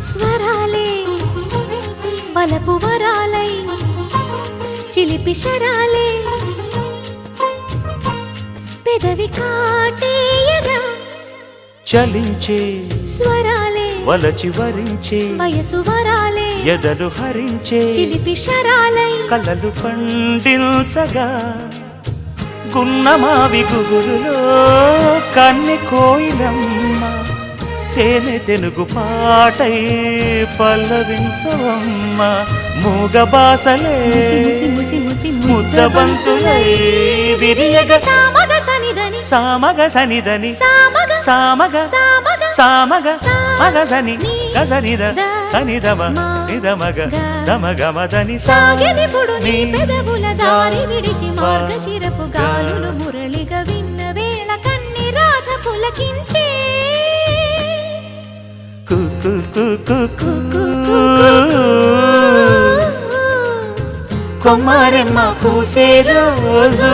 స్వరాలే బలపు వరాలై చిలిపి శరాలే పెదవి కాటేయగా చలించే స్వరాలే వలచి వరించే వయసు వరాలే ఎదలు హరించే చిలిపి శరాలై కలలు పండించగా గున్నమావి గుగురులో కన్నె కోయిలమ్మ తేనె తెనుగు పాటై పల్లవించవమ్మ మూగ బాసలే ముద్దబంతులై విరియగ సామగ సనిదని సామగ సనిదని సామగ సామగ సామగ సామగ మగ సని గసనిద సనిదమ నిదమగ దమగమదని సాగెనిపుడు నీ పెదవుల దారి విడిచి మార్గశిరపు గాలులు మురళిగా విన్న వేళ కన్ని రాధ పులకించే కొమ్మారెమ్మ పూసే రోజు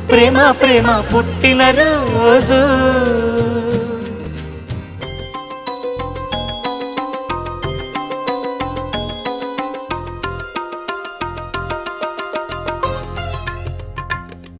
ప్రేమ ప్రేమ పుట్టిన రోజు